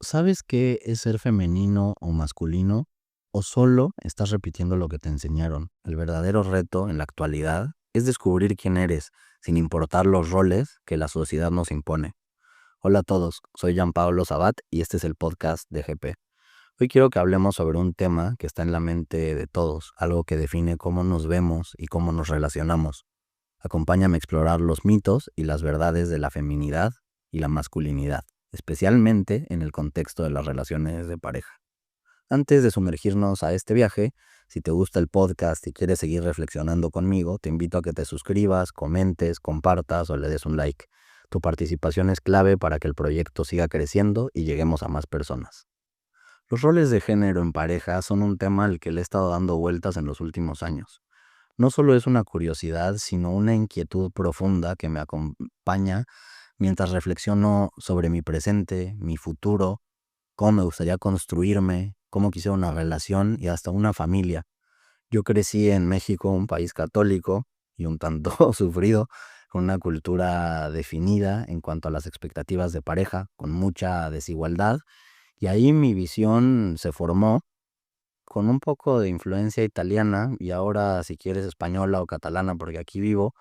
¿Sabes qué es ser femenino o masculino? ¿O solo estás repitiendo lo que te enseñaron? El verdadero reto en la actualidad es descubrir quién eres, sin importar los roles que la sociedad nos impone. Hola a todos, soy Gianpaolo Sabat y este es el podcast de GP. Hoy quiero que hablemos sobre un tema que está en la mente de todos, algo que define cómo nos vemos y cómo nos relacionamos. Acompáñame a explorar los mitos y las verdades de la feminidad y la masculinidad, especialmente en el contexto de las relaciones de pareja. Antes de sumergirnos a este viaje, si te gusta el podcast y quieres seguir reflexionando conmigo, te invito a que te suscribas, comentes, compartas o le des un like. Tu participación es clave para que el proyecto siga creciendo y lleguemos a más personas. Los roles de género en pareja son un tema al que le he estado dando vueltas en los últimos años. No solo es una curiosidad, sino una inquietud profunda que me acompaña mientras reflexiono sobre mi presente, mi futuro, cómo me gustaría construirme, cómo quisiera una relación y hasta una familia. Yo crecí en México, un país católico y un tanto sufrido, con una cultura definida en cuanto a las expectativas de pareja, con mucha desigualdad, y ahí mi visión se formó con un poco de influencia italiana y ahora si quieres española o catalana porque aquí vivo,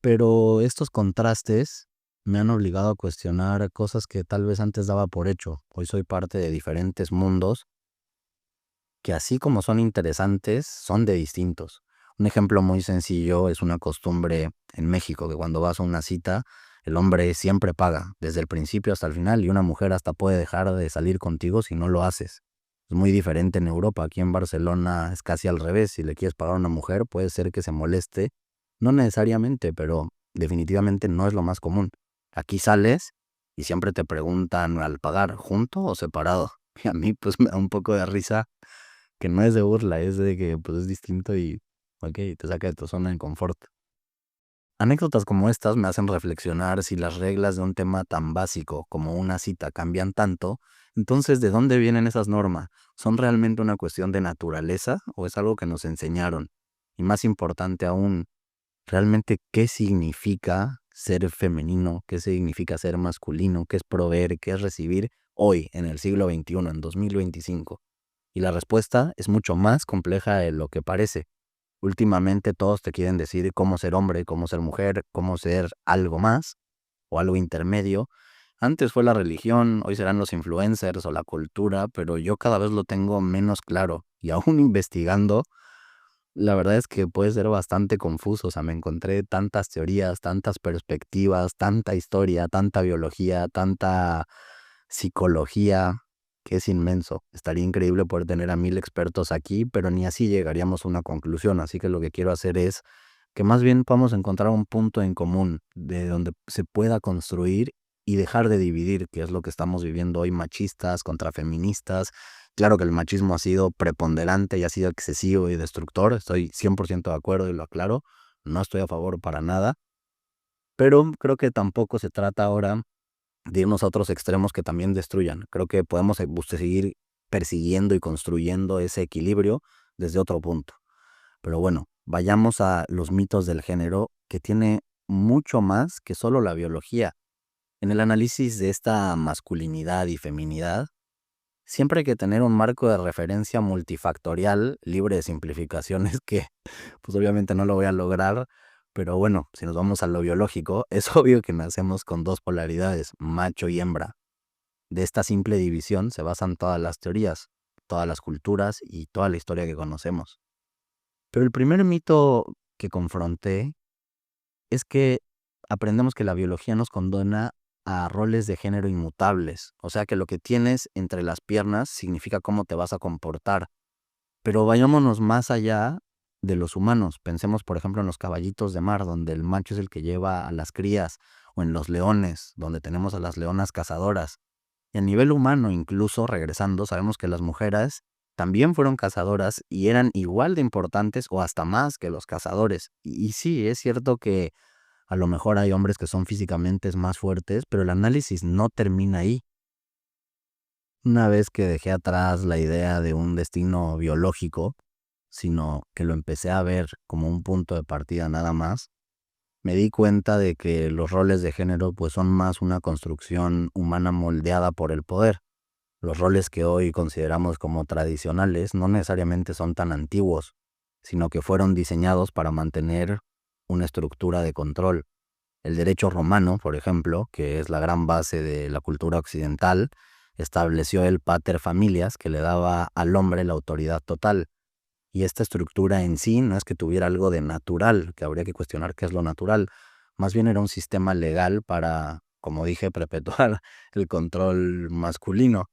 pero estos contrastes me han obligado a cuestionar cosas que tal vez antes daba por hecho. Hoy soy parte de diferentes mundos que así como son interesantes, son de distintos. Un ejemplo muy sencillo es una costumbre en México que cuando vas a una cita, el hombre siempre paga, desde el principio hasta el final, y una mujer hasta puede dejar de salir contigo si no lo haces. Es muy diferente en Europa. Aquí en Barcelona es casi al revés. Si le quieres pagar a una mujer, puede ser que se moleste. No necesariamente, pero definitivamente no es lo más común. Aquí sales y siempre te preguntan al pagar, ¿junto o separado? Y a mí pues me da un poco de risa que no es de burla, es de que pues es distinto y okey, te saca de tu zona de confort. Anécdotas como estas me hacen reflexionar si las reglas de un tema tan básico como una cita cambian tanto, entonces, ¿de dónde vienen esas normas? ¿Son realmente una cuestión de naturaleza o es algo que nos enseñaron? Y más importante aún, ¿realmente qué significa ser femenino? ¿Qué significa ser masculino? ¿Qué es proveer? ¿Qué es recibir hoy, en el siglo XXI, en 2025? Y la respuesta es mucho más compleja de lo que parece. Últimamente todos te quieren decir cómo ser hombre, cómo ser mujer, cómo ser algo más o algo intermedio. Antes fue la religión, hoy serán los influencers o la cultura, pero yo cada vez lo tengo menos claro. Y aún investigando, la verdad es que puede ser bastante confuso. O sea, me encontré tantas teorías, tantas perspectivas, tanta historia, tanta biología, tanta psicología, que es inmenso. Estaría increíble poder tener a 1000 expertos aquí, pero ni así llegaríamos a una conclusión. Así que lo que quiero hacer es que más bien podamos encontrar un punto en común de donde se pueda construir y dejar de dividir, que es lo que estamos viviendo hoy, machistas contra feministas. Claro que el machismo ha sido preponderante y ha sido excesivo y destructor. Estoy 100% de acuerdo y lo aclaro. No estoy a favor para nada, pero creo que tampoco se trata ahora de irnos a otros extremos que también destruyan. Creo que podemos seguir persiguiendo y construyendo ese equilibrio desde otro punto. Pero bueno, vayamos a los mitos del género, que tiene mucho más que solo la biología. En el análisis de esta masculinidad y feminidad, siempre hay que tener un marco de referencia multifactorial, libre de simplificaciones, que pues obviamente no lo voy a lograr, pero bueno, si nos vamos a lo biológico, es obvio que nacemos con dos polaridades, macho y hembra. De esta simple división se basan todas las teorías, todas las culturas y toda la historia que conocemos. Pero el primer mito que confronté es que aprendemos que la biología nos condena a roles de género inmutables, o sea que lo que tienes entre las piernas significa cómo te vas a comportar. Pero vayámonos más allá de los humanos. Pensemos, por ejemplo, en los caballitos de mar, donde el macho es el que lleva a las crías, o en los leones, donde tenemos a las leonas cazadoras. Y a nivel humano, incluso regresando, sabemos que las mujeres también fueron cazadoras y eran igual de importantes o hasta más que los cazadores. Y sí, es cierto que a lo mejor hay hombres que son físicamente más fuertes, pero el análisis no termina ahí. Una vez que dejé atrás la idea de un destino biológico, sino que lo empecé a ver como un punto de partida nada más, me di cuenta de que los roles de género pues son más una construcción humana moldeada por el poder. Los roles que hoy consideramos como tradicionales no necesariamente son tan antiguos, sino que fueron diseñados para mantener una estructura de control. El derecho romano, por ejemplo, que es la gran base de la cultura occidental, estableció el pater familias, que le daba al hombre la autoridad total. Y esta estructura en sí no es que tuviera algo de natural, que habría que cuestionar qué es lo natural. Más bien era un sistema legal para, como dije, perpetuar el control masculino.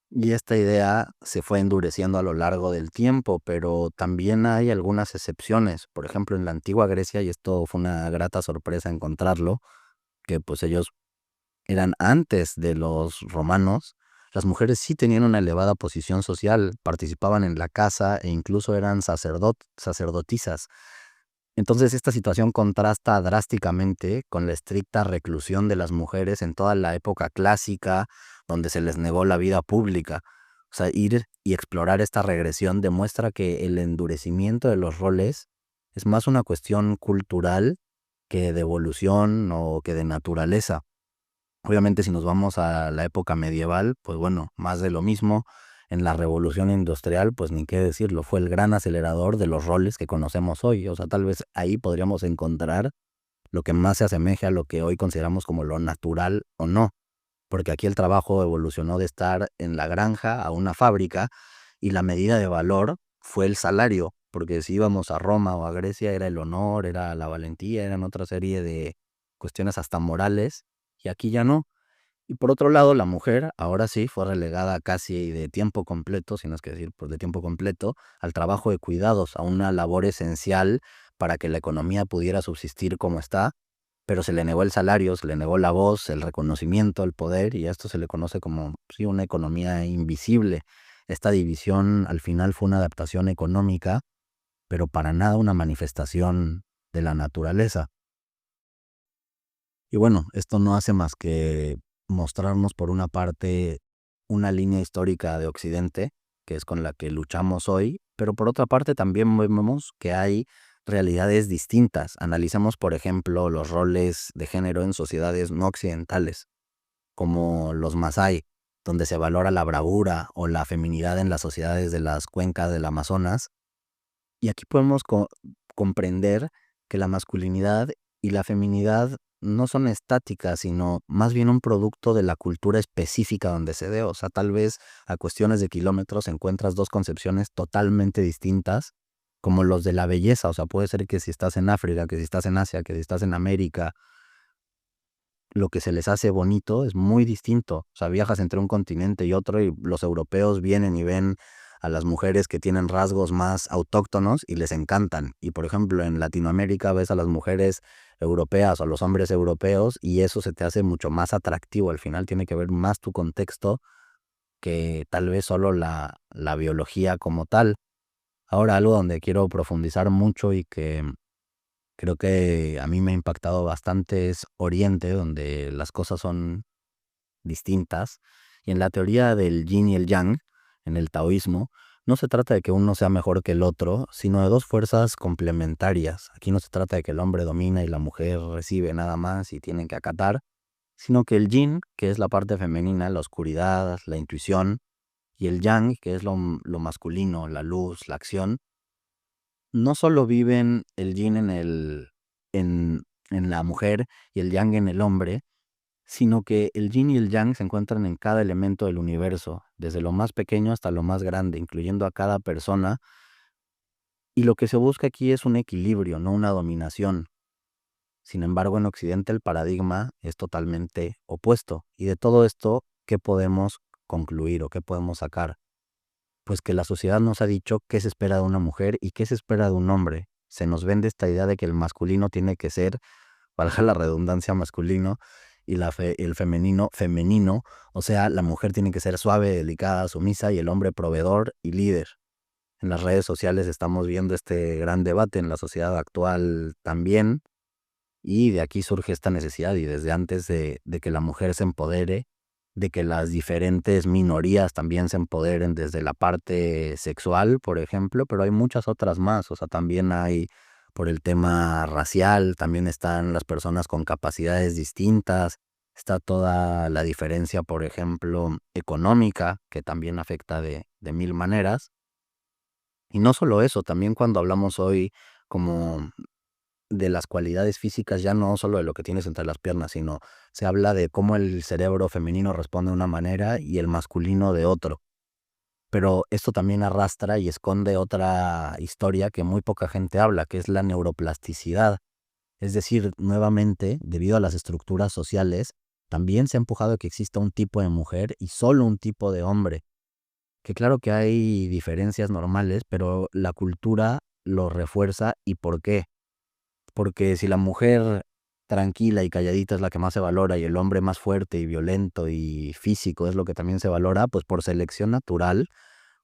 Y esta idea se fue endureciendo a lo largo del tiempo, pero también hay algunas excepciones. Por ejemplo, en la antigua Grecia, y esto fue una grata sorpresa encontrarlo, que pues ellos eran antes de los romanos, las mujeres sí tenían una elevada posición social, participaban en la casa e incluso eran sacerdotisas. Entonces esta situación contrasta drásticamente con la estricta reclusión de las mujeres en toda la época clásica, donde se les negó la vida pública. O sea, ir y explorar esta regresión demuestra que el endurecimiento de los roles es más una cuestión cultural que de evolución o que de naturaleza. Obviamente, si nos vamos a la época medieval, pues bueno, más de lo mismo. En la revolución industrial, pues ni qué decirlo, fue el gran acelerador de los roles que conocemos hoy. O sea, tal vez ahí podríamos encontrar lo que más se asemeje a lo que hoy consideramos como lo natural o no. Porque aquí el trabajo evolucionó de estar en la granja a una fábrica y la medida de valor fue el salario. Porque si íbamos a Roma o a Grecia era el honor, era la valentía, eran otra serie de cuestiones hasta morales. Y aquí ya no. Y por otro lado, la mujer, ahora sí, fue relegada casi de tiempo completo, si no es que decir pues de tiempo completo, al trabajo de cuidados, a una labor esencial para que la economía pudiera subsistir como está, pero se le negó el salario, se le negó la voz, el reconocimiento, el poder, y a esto se le conoce como sí, una economía invisible. Esta división al final fue una adaptación económica, pero para nada una manifestación de la naturaleza. Y bueno, esto no hace más que mostrarnos por una parte una línea histórica de Occidente, que es con la que luchamos hoy, pero por otra parte también vemos que hay realidades distintas. Analicemos, por ejemplo, los roles de género en sociedades no occidentales, como los Masái, donde se valora la bravura o la feminidad en las sociedades de las cuencas del Amazonas. Y aquí podemos comprender que la masculinidad y la feminidad no son estáticas, sino más bien un producto de la cultura específica donde se dé. O sea, tal vez a cuestiones de kilómetros encuentras dos concepciones totalmente distintas, como los de la belleza. O sea, puede ser que si estás en África, que si estás en Asia, que si estás en América, lo que se les hace bonito es muy distinto. O sea, viajas entre un continente y otro y los europeos vienen y ven a las mujeres que tienen rasgos más autóctonos y les encantan. Y por ejemplo, en Latinoamérica ves a las mujeres europeas o a los hombres europeos y eso se te hace mucho más atractivo. Al final tiene que ver más tu contexto que tal vez solo la biología como tal. Ahora algo donde quiero profundizar mucho y que creo que a mí me ha impactado bastante es Oriente, donde las cosas son distintas. Y en la teoría del yin y el yang, en el taoísmo, no se trata de que uno sea mejor que el otro, sino de dos fuerzas complementarias. Aquí no se trata de que el hombre domina y la mujer recibe nada más y tienen que acatar, sino que el yin, que es la parte femenina, la oscuridad, la intuición, y el yang, que es lo masculino, la luz, la acción, no solo viven el yin en, en la mujer y el yang en el hombre, sino que el yin y el yang se encuentran en cada elemento del universo, desde lo más pequeño hasta lo más grande, incluyendo a cada persona, y lo que se busca aquí es un equilibrio, no una dominación. Sin embargo, en Occidente el paradigma es totalmente opuesto, y de todo esto, ¿qué podemos concluir o qué podemos sacar? Pues que la sociedad nos ha dicho qué se espera de una mujer y qué se espera de un hombre. Se nos vende esta idea de que el masculino tiene que ser, valga la redundancia, masculino, y el femenino, femenino. O sea, la mujer tiene que ser suave, delicada, sumisa, y el hombre proveedor y líder. En las redes sociales estamos viendo este gran debate, en la sociedad actual también, y de aquí surge esta necesidad, y desde antes de que la mujer se empodere, de que las diferentes minorías también se empoderen desde la parte sexual, por ejemplo, pero hay muchas otras más. O sea, también hay, por el tema racial, también están las personas con capacidades distintas, está toda la diferencia, por ejemplo, económica, que también afecta de mil maneras. Y no solo eso, también cuando hablamos hoy como de las cualidades físicas, ya no solo de lo que tienes entre las piernas, sino se habla de cómo el cerebro femenino responde de una manera y el masculino de otro. Pero esto también arrastra y esconde otra historia que muy poca gente habla, que es la neuroplasticidad. Es decir, nuevamente, debido a las estructuras sociales, también se ha empujado a que exista un tipo de mujer y solo un tipo de hombre. Que claro que hay diferencias normales, pero la cultura lo refuerza. ¿Y por qué? Porque si la mujer tranquila y calladita es la que más se valora y el hombre más fuerte y violento y físico es lo que también se valora, pues por selección natural,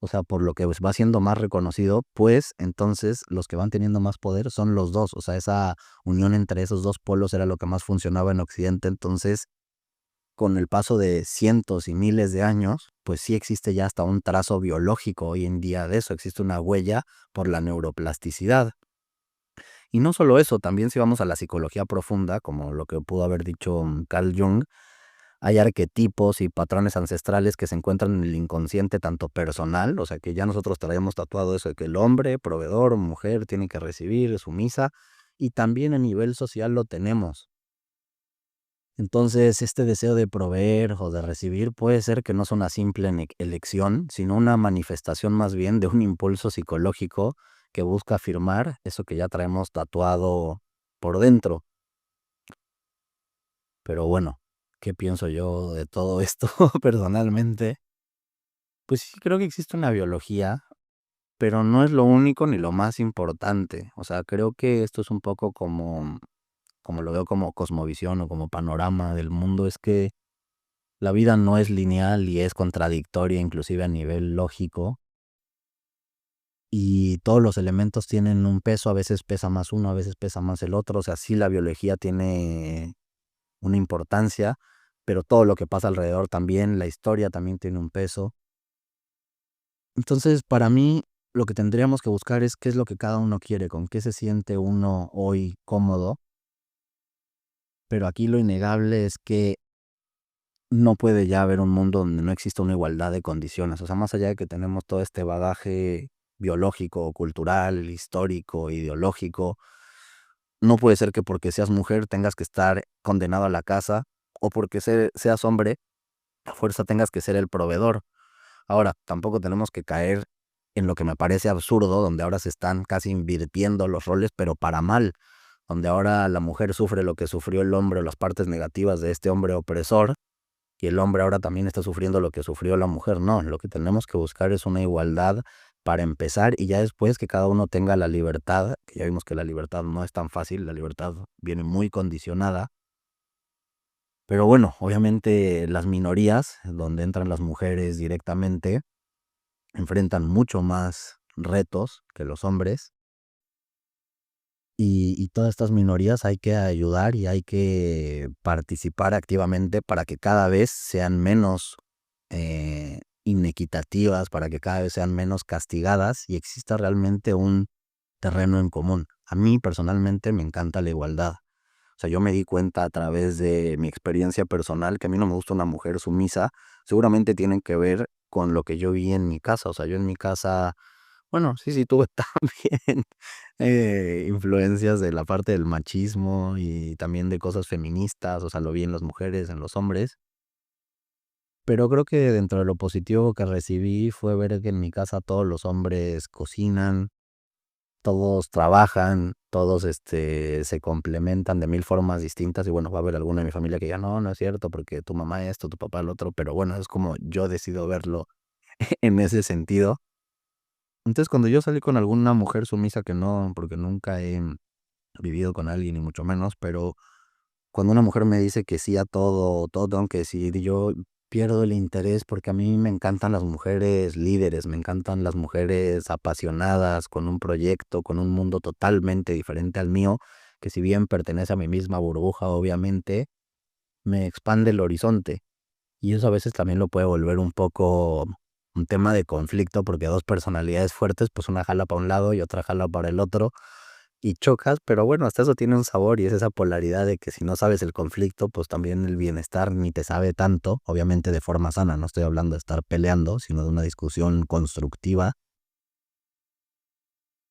o sea, por lo que pues, va siendo más reconocido, pues entonces los que van teniendo más poder son los dos. O sea, esa unión entre esos dos polos era lo que más funcionaba en Occidente. Entonces, con el paso de cientos y miles de años, pues sí existe ya hasta un trazo biológico hoy en día de eso, existe una huella por la neuroplasticidad. Y no solo eso, también si vamos a la psicología profunda, como lo que pudo haber dicho Carl Jung, hay arquetipos y patrones ancestrales que se encuentran en el inconsciente tanto personal, o sea que ya nosotros traíamos tatuado eso de que el hombre, proveedor, mujer, tiene que recibir, sumisa, y también a nivel social lo tenemos. Entonces, este deseo de proveer o de recibir puede ser que no es una simple elección, sino una manifestación más bien de un impulso psicológico que busca afirmar eso que ya traemos tatuado por dentro. Pero bueno, ¿qué pienso yo de todo esto personalmente? Pues sí, creo que existe una biología, pero no es lo único ni lo más importante. O sea, creo que esto es un poco como lo veo como cosmovisión o como panorama del mundo, es que la vida no es lineal y es contradictoria, inclusive a nivel lógico, y todos los elementos tienen un peso, a veces pesa más uno, a veces pesa más el otro. O sea, sí, la biología tiene una importancia, pero todo lo que pasa alrededor también, la historia también tiene un peso. Entonces, para mí, lo que tendríamos que buscar es qué es lo que cada uno quiere, con qué se siente uno hoy cómodo, pero aquí lo innegable es que no puede ya haber un mundo donde no exista una igualdad de condiciones. O sea, más allá de que tenemos todo este bagaje biológico, cultural, histórico, ideológico, no puede ser que porque seas mujer tengas que estar condenado a la casa o porque seas hombre, a fuerza tengas que ser el proveedor. Ahora, tampoco tenemos que caer en lo que me parece absurdo, donde ahora se están casi invirtiendo los roles, pero para mal, donde ahora la mujer sufre lo que sufrió el hombre o las partes negativas de este hombre opresor, y el hombre ahora también está sufriendo lo que sufrió la mujer. No, lo que tenemos que buscar es una igualdad para empezar y ya después que cada uno tenga la libertad, que ya vimos que la libertad no es tan fácil, la libertad viene muy condicionada, pero bueno, obviamente las minorías, donde entran las mujeres directamente, enfrentan mucho más retos que los hombres y todas estas minorías hay que ayudar y hay que participar activamente para que cada vez sean menos inequitativas, para que cada vez sean menos castigadas y exista realmente un terreno en común. A mí personalmente me encanta la igualdad. O sea, yo me di cuenta a través de mi experiencia personal que a mí no me gusta una mujer sumisa. Seguramente tienen que ver con lo que yo vi en mi casa. O sea, yo en mi casa, bueno, sí, tuve también influencias de la parte del machismo y también de cosas feministas. O sea, lo vi en las mujeres, en los hombres. Pero creo que dentro de lo positivo que recibí fue ver que en mi casa todos los hombres cocinan, todos trabajan, todos se complementan de mil formas distintas. Y bueno, va a haber alguno de mi familia que ya no es cierto, porque tu mamá esto, tu papá lo otro, pero bueno, es como yo decido verlo en ese sentido. Entonces, cuando yo salí con alguna mujer sumisa, que no, porque nunca he vivido con alguien, ni mucho menos, pero cuando una mujer me dice que sí a todo, todo tengo que decidir, yo pierdo el interés porque a mí me encantan las mujeres líderes, me encantan las mujeres apasionadas, con un proyecto, con un mundo totalmente diferente al mío, que si bien pertenece a mi misma burbuja, obviamente, me expande el horizonte. Y eso a veces también lo puede volver un poco un tema de conflicto, porque dos personalidades fuertes, pues una jala para un lado y otra jala para el otro. y chocas, pero bueno, hasta eso tiene un sabor y es esa polaridad de que si no sabes el conflicto, pues también el bienestar ni te sabe tanto, obviamente de forma sana, no estoy hablando de estar peleando, sino de una discusión constructiva.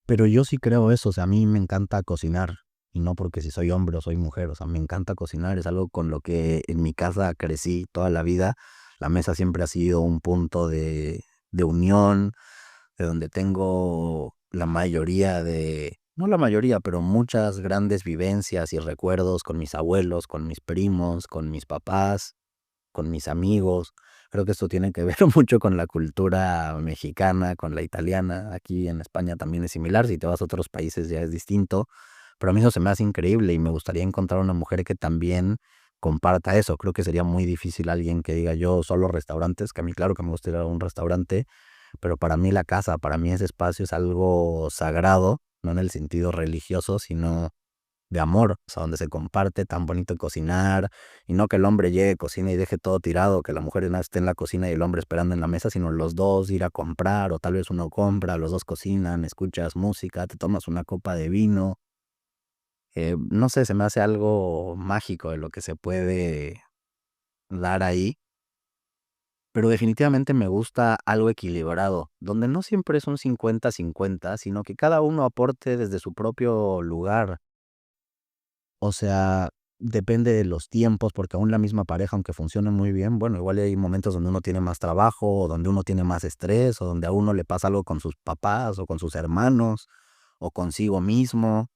Pero yo sí creo eso, o sea, a mí me encanta cocinar, y no porque si soy hombre o soy mujer, o sea, me encanta cocinar, es algo con lo que en mi casa crecí toda la vida. La mesa siempre ha sido un punto de unión, de donde tengo la mayoría de, no la mayoría, pero muchas grandes vivencias y recuerdos con mis abuelos, con mis primos, con mis papás, con mis amigos. Creo que esto tiene que ver mucho con la cultura mexicana, con la italiana. Aquí en España también es similar, si te vas a otros países ya es distinto, pero a mí eso se me hace increíble y me gustaría encontrar una mujer que también comparta eso. Creo que sería muy difícil alguien que diga yo solo restaurantes, que a mí claro que me gusta ir a un restaurante, pero para mí la casa, para mí ese espacio es algo sagrado, no en el sentido religioso, sino de amor, o sea, donde se comparte, tan bonito cocinar, y no que el hombre llegue, cocine y deje todo tirado, que la mujer nada esté en la cocina y el hombre esperando en la mesa, sino los dos ir a comprar, o tal vez uno compra, los dos cocinan, escuchas música, te tomas una copa de vino. No sé, se me hace algo mágico de lo que se puede dar ahí, pero definitivamente me gusta algo equilibrado, donde no siempre es un 50-50, sino que cada uno aporte desde su propio lugar. O sea, depende de los tiempos, porque aún la misma pareja, aunque funcione muy bien, bueno, igual hay momentos donde uno tiene más trabajo, o donde uno tiene más estrés, o donde a uno le pasa algo con sus papás, o con sus hermanos, o consigo mismo.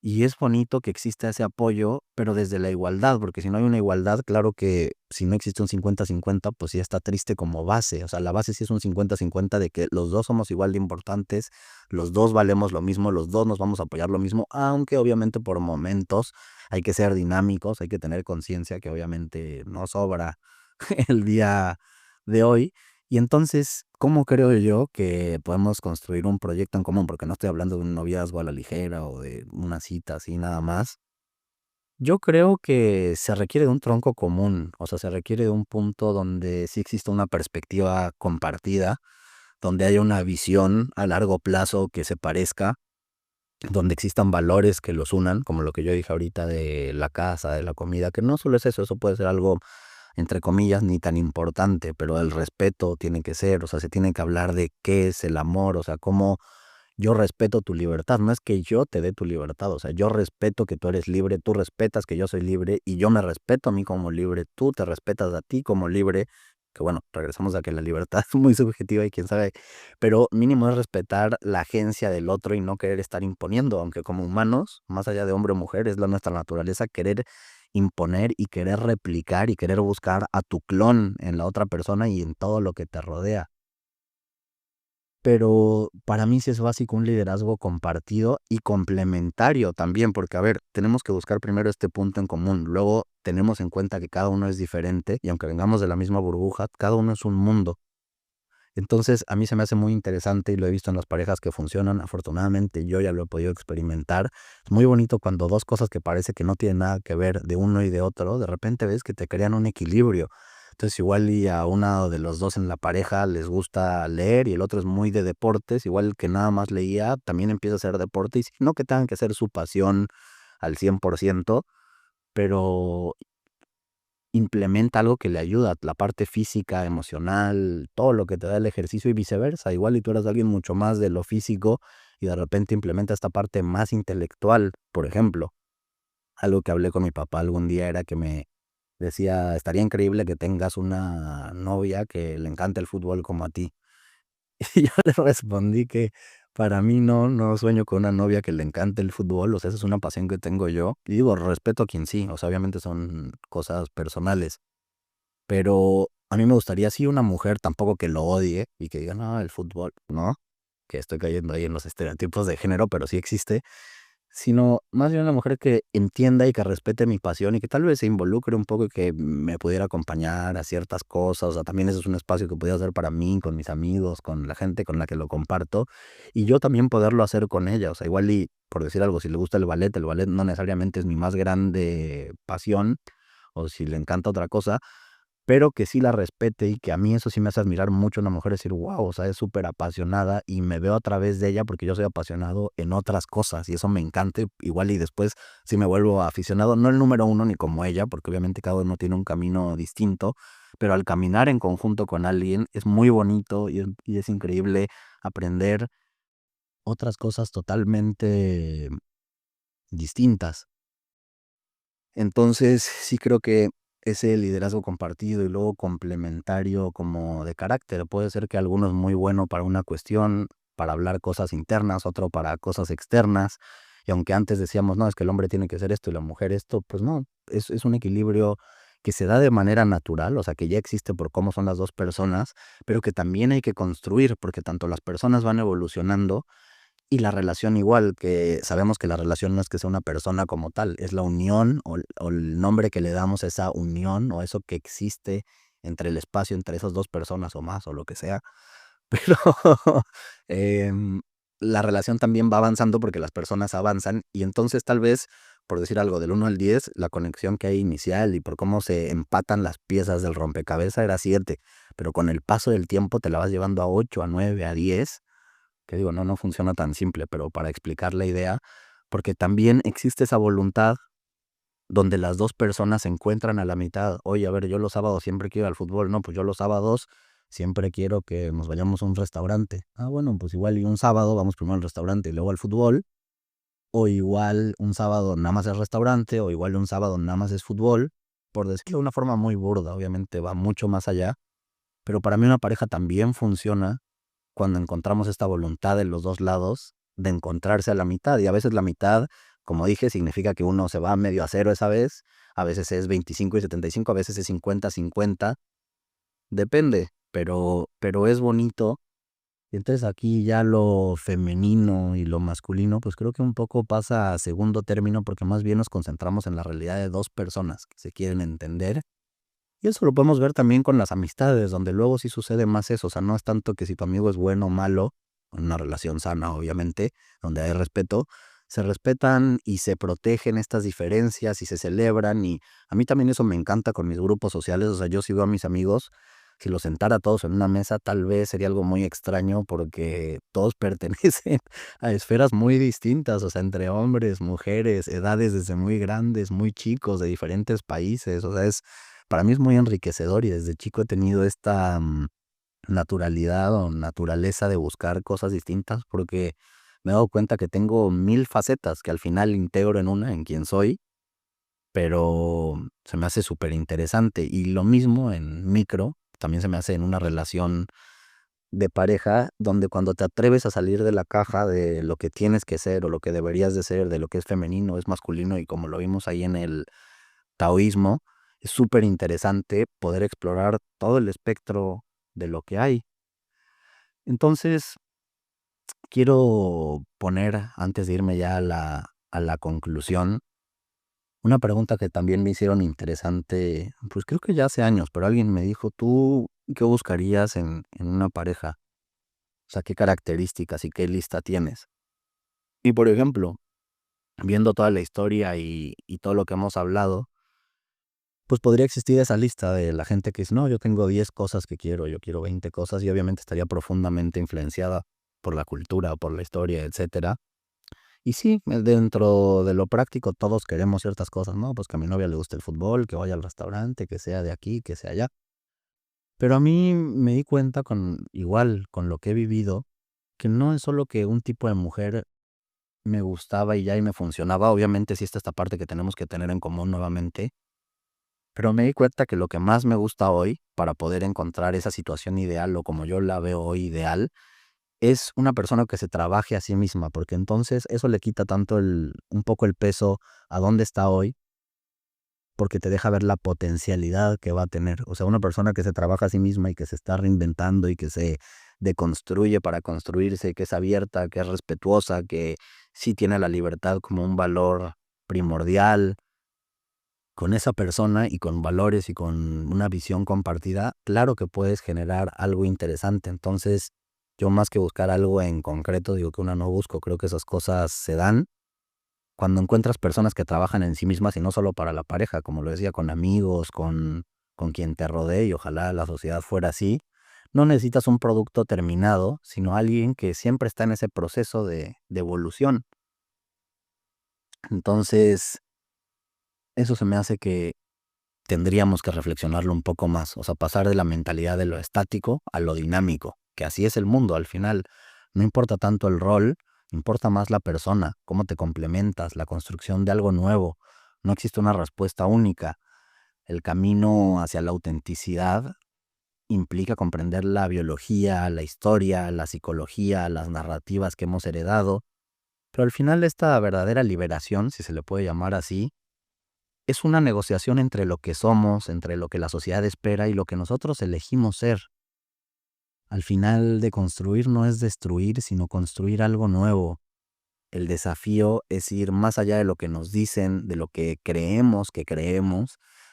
Y es bonito que exista ese apoyo, pero desde la igualdad, porque si no hay una igualdad, claro que si no existe un 50-50, pues sí está triste como base. O sea, la base sí es un 50-50 de que los dos somos igual de importantes, los dos valemos lo mismo, los dos nos vamos a apoyar lo mismo, aunque obviamente por momentos hay que ser dinámicos, hay que tener conciencia que obviamente no sobra el día de hoy. Y entonces, ¿cómo creo yo que podemos construir un proyecto en común? Porque no estoy hablando de un noviazgo a la ligera o de una cita así nada más. Yo creo que se requiere de un tronco común, o sea, se requiere de un punto donde sí exista una perspectiva compartida, donde haya una visión a largo plazo que se parezca, donde existan valores que los unan, como lo que yo dije ahorita de la casa, de la comida, que no solo es eso, eso puede ser algo entre comillas, ni tan importante, pero el respeto tiene que ser, o sea, se tiene que hablar de qué es el amor, o sea, cómo yo respeto tu libertad, no es que yo te dé tu libertad, o sea, yo respeto que tú eres libre, tú respetas que yo soy libre y yo me respeto a mí como libre, tú te respetas a ti como libre, que bueno, regresamos a que la libertad es muy subjetiva y quién sabe, pero mínimo es respetar la agencia del otro y no querer estar imponiendo, aunque como humanos, más allá de hombre o mujer, es la nuestra naturaleza querer imponer y querer replicar y querer buscar a tu clon en la otra persona y en todo lo que te rodea. Pero para mí sí es básico un liderazgo compartido y complementario también, porque a ver, tenemos que buscar primero este punto en común, luego tenemos en cuenta que cada uno es diferente y aunque vengamos de la misma burbuja, cada uno es un mundo. Entonces, a mí se me hace muy interesante y lo he visto en las parejas que funcionan. Afortunadamente, yo ya lo he podido experimentar. Es muy bonito cuando dos cosas que parece que no tienen nada que ver de uno y de otro, de repente ves que te crean un equilibrio. Entonces, igual y a uno de los dos en la pareja les gusta leer y el otro es muy de deportes, igual el que nada más leía también empieza a hacer deporte y no que tengan que ser su pasión al 100%, pero implementa algo que le ayuda, la parte física, emocional, todo lo que te da el ejercicio y viceversa. Igual y tú eres alguien mucho más de lo físico y de repente implementa esta parte más intelectual. Por ejemplo, algo que hablé con mi papá algún día era que me decía, estaría increíble que tengas una novia que le encante el fútbol como a ti. Y yo le respondí que para mí no sueño con una novia que le encante el fútbol, o sea, esa es una pasión que tengo yo. Y digo, respeto a quien sí, o sea, obviamente son cosas personales. Pero a mí me gustaría, sí, una mujer tampoco que lo odie y que diga: "No, el fútbol", ¿no? Que estoy cayendo ahí en los estereotipos de género, pero sí existe, sino más bien una mujer que entienda y que respete mi pasión y que tal vez se involucre un poco y que me pudiera acompañar a ciertas cosas. O sea, también ese es un espacio que pudiera hacer para mí, con mis amigos, con la gente con la que lo comparto, y yo también poderlo hacer con ella. O sea, igual y, por decir algo, si le gusta el ballet no necesariamente es mi más grande pasión, o si le encanta otra cosa, pero que sí la respete y que a mí eso sí me hace admirar mucho a una mujer, decir, wow, o sea, es súper apasionada y me veo a través de ella porque yo soy apasionado en otras cosas y eso me encanta, igual y después sí me vuelvo aficionado, no el número uno ni como ella, porque obviamente cada uno tiene un camino distinto, pero al caminar en conjunto con alguien es muy bonito y es increíble aprender otras cosas totalmente distintas. Entonces, sí creo que ese liderazgo compartido y luego complementario como de carácter, puede ser que alguno es muy bueno para una cuestión, para hablar cosas internas, otro para cosas externas, y aunque antes decíamos, no, es que el hombre tiene que ser esto y la mujer esto, pues no, es un equilibrio que se da de manera natural, o sea, que ya existe por cómo son las dos personas, pero que también hay que construir, porque tanto las personas van evolucionando y la relación igual, que sabemos que la relación no es que sea una persona como tal, es la unión o el nombre que le damos a esa unión o eso que existe entre el espacio entre esas dos personas o más o lo que sea. Pero em, la relación también va avanzando porque las personas avanzan y entonces tal vez, por decir algo, del 1 al 10 la conexión que hay inicial y por cómo se empatan las piezas del rompecabezas era 7, pero con el paso del tiempo te la vas llevando a 8, a 9, a 10 que digo, no funciona tan simple, pero para explicar la idea, porque también existe esa voluntad donde las 2 personas se encuentran a la mitad. Oye, a ver, yo los sábados siempre quiero ir al fútbol, no, pues yo los sábados siempre quiero que nos vayamos a un restaurante. Ah, bueno, pues igual y un sábado vamos primero al restaurante y luego al fútbol, o igual un sábado nada más es restaurante, o igual un sábado nada más es fútbol, por decirlo de una forma muy burda, obviamente va mucho más allá, pero para mí una pareja también funciona cuando encontramos esta voluntad de los 2 lados de encontrarse a la mitad, y a veces la mitad, como dije, significa que uno se va medio a cero esa vez, a veces es 25 y 75, a veces es 50-50, depende, pero es bonito. Y entonces aquí ya lo femenino y lo masculino, pues creo que un poco pasa a segundo término, porque más bien nos concentramos en la realidad de 2 personas que se quieren entender. Y eso lo podemos ver también con las amistades, donde luego sí sucede más eso, o sea, no es tanto que si tu amigo es bueno o malo, en una relación sana, obviamente, donde hay respeto, se respetan y se protegen estas diferencias y se celebran, y a mí también eso me encanta con mis grupos sociales, o sea, yo si veo a mis amigos, si los sentara a todos en una mesa, tal vez sería algo muy extraño porque todos pertenecen a esferas muy distintas, o sea, entre hombres, mujeres, edades desde muy grandes, muy chicos, de diferentes países, o sea, para mí es muy enriquecedor y desde chico he tenido esta naturalidad o naturaleza de buscar cosas distintas porque me he dado cuenta que tengo 1000 facetas que al final integro en una, en quien soy, pero se me hace súper interesante. Y lo mismo en micro, también se me hace en una relación de pareja, donde cuando te atreves a salir de la caja de lo que tienes que ser o lo que deberías de ser, de lo que es femenino, es masculino, y como lo vimos ahí en el taoísmo, es súper interesante poder explorar todo el espectro de lo que hay. Entonces, quiero poner, antes de irme ya a la conclusión, una pregunta que también me hicieron interesante, pues creo que ya hace años, pero alguien me dijo, ¿tú qué buscarías en una pareja? O sea, ¿qué características y qué lista tienes? Y por ejemplo, viendo toda la historia y todo lo que hemos hablado, pues podría existir esa lista de la gente que dice, no, yo tengo 10 cosas que quiero, yo quiero 20 cosas, y obviamente estaría profundamente influenciada por la cultura, por la historia, etcétera. Y sí, dentro de lo práctico todos queremos ciertas cosas, ¿no? Pues que a mi novia le guste el fútbol, que vaya al restaurante, que sea de aquí, que sea allá. Pero a mí me di cuenta igual, con lo que he vivido, que no es solo que un tipo de mujer me gustaba y ya y me funcionaba. Obviamente sí está esta parte que tenemos que tener en común nuevamente, pero me di cuenta que lo que más me gusta hoy, para poder encontrar esa situación ideal o como yo la veo hoy ideal, es una persona que se trabaje a sí misma, porque entonces eso le quita tanto un poco el peso a dónde está hoy, porque te deja ver la potencialidad que va a tener. O sea, una persona que se trabaja a sí misma y que se está reinventando y que se deconstruye para construirse, que es abierta, que es respetuosa, que sí tiene la libertad como un valor primordial, con esa persona y con valores y con una visión compartida, claro que puedes generar algo interesante. Entonces, yo más que buscar algo en concreto, digo que una no busco, creo que esas cosas se dan cuando encuentras personas que trabajan en sí mismas y no solo para la pareja, como lo decía, con amigos, con con quien te rodee, y ojalá la sociedad fuera así. No necesitas un producto terminado, sino alguien que siempre está en ese proceso de evolución. Entonces, eso se me hace que tendríamos que reflexionarlo un poco más, o sea, pasar de la mentalidad de lo estático a lo dinámico, que así es el mundo al final. No importa tanto el rol, importa más la persona, cómo te complementas, la construcción de algo nuevo. No existe una respuesta única. El camino hacia la autenticidad implica comprender la biología, la historia, la psicología, las narrativas que hemos heredado, pero al final esta verdadera liberación, si se le puede llamar así, es una negociación entre lo que somos, entre lo que la sociedad espera y lo que nosotros elegimos ser. Al final, de construir no es destruir, sino construir algo nuevo. El desafío es ir más allá de lo que nos dicen, de lo que creemos,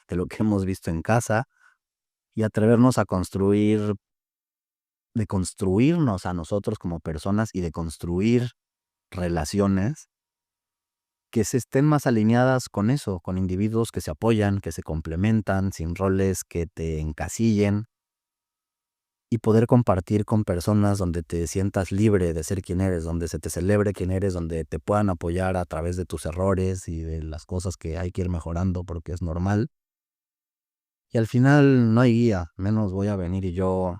de lo que hemos visto en casa, y atrevernos a construir, de construirnos a nosotros como personas y de construir relaciones que se estén más alineadas con eso, con individuos que se apoyan, que se complementan, sin roles que te encasillen, y poder compartir con personas donde te sientas libre de ser quien eres, donde se te celebre quién eres, donde te puedan apoyar a través de tus errores y de las cosas que hay que ir mejorando porque es normal. Y al final no hay guía, menos voy a venir y yo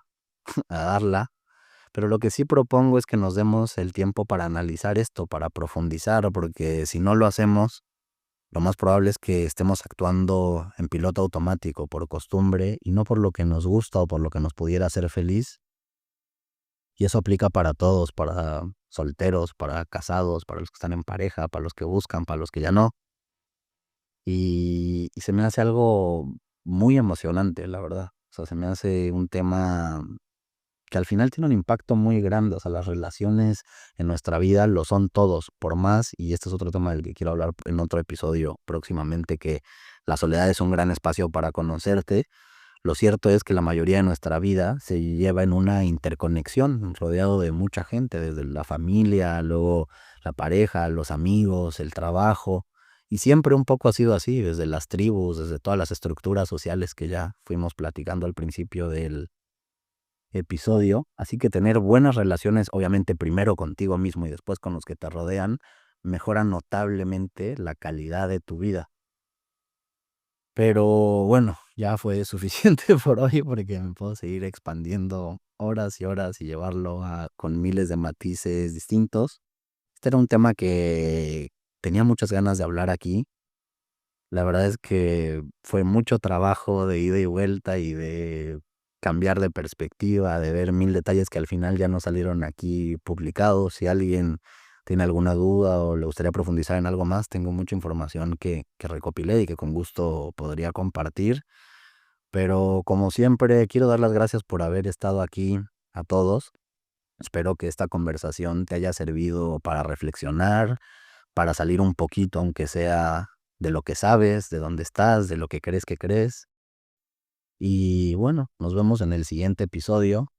a darla. Pero lo que sí propongo es que nos demos el tiempo para analizar esto, para profundizar, porque si no lo hacemos, lo más probable es que estemos actuando en piloto automático, por costumbre, y no por lo que nos gusta o por lo que nos pudiera hacer feliz. Y eso aplica para todos, para solteros, para casados, para los que están en pareja, para los que buscan, para los que ya no. Y se me hace algo muy emocionante, la verdad. O sea, se me hace un tema que al final tiene un impacto muy grande. O sea, las relaciones en nuestra vida lo son todos, por más, y este es otro tema del que quiero hablar en otro episodio próximamente, que la soledad es un gran espacio para conocerte. Lo cierto es que la mayoría de nuestra vida se lleva en una interconexión, rodeado de mucha gente, desde la familia, luego la pareja, los amigos, el trabajo, y siempre un poco ha sido así, desde las tribus, desde todas las estructuras sociales que ya fuimos platicando al principio del episodio. Así que tener buenas relaciones, obviamente primero contigo mismo y después con los que te rodean, mejora notablemente la calidad de tu vida. Pero bueno, ya fue suficiente por hoy porque me puedo seguir expandiendo horas y horas y llevarlo con miles de matices distintos. Este era un tema que tenía muchas ganas de hablar aquí. La verdad es que fue mucho trabajo de ida y vuelta y de cambiar de perspectiva, de ver mil detalles que al final ya no salieron aquí publicados. Si alguien tiene alguna duda o le gustaría profundizar en algo más, tengo mucha información que recopilé y que con gusto podría compartir. Pero como siempre, quiero dar las gracias por haber estado aquí a todos. Espero que esta conversación te haya servido para reflexionar, para salir un poquito, aunque sea de lo que sabes, de dónde estás, de lo que crees que crees. Y bueno, nos vemos en el siguiente episodio.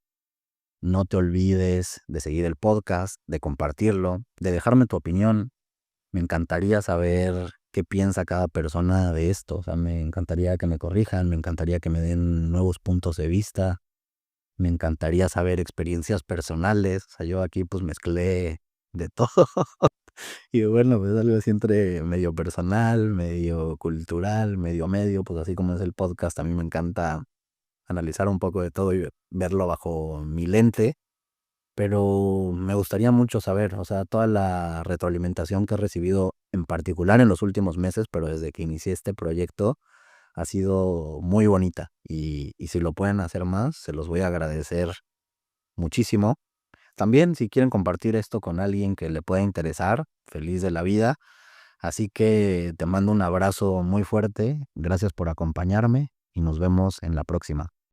No te olvides de seguir el podcast, de compartirlo, de dejarme tu opinión. Me encantaría saber qué piensa cada persona de esto. O sea, me encantaría que me corrijan, me encantaría que me den nuevos puntos de vista, me encantaría saber experiencias personales. O sea, yo aquí pues mezclé de todo. Y bueno, pues algo así entre medio personal, medio cultural, medio, pues así como es el podcast, a mí me encanta analizar un poco de todo y verlo bajo mi lente. Pero me gustaría mucho saber, o sea, toda la retroalimentación que he recibido, en particular en los últimos meses, pero desde que inicié este proyecto, ha sido muy bonita. Y si lo pueden hacer más, se los voy a agradecer muchísimo. También, si quieren compartir esto con alguien que le pueda interesar, feliz de la vida. Así que te mando un abrazo muy fuerte. Gracias por acompañarme y nos vemos en la próxima.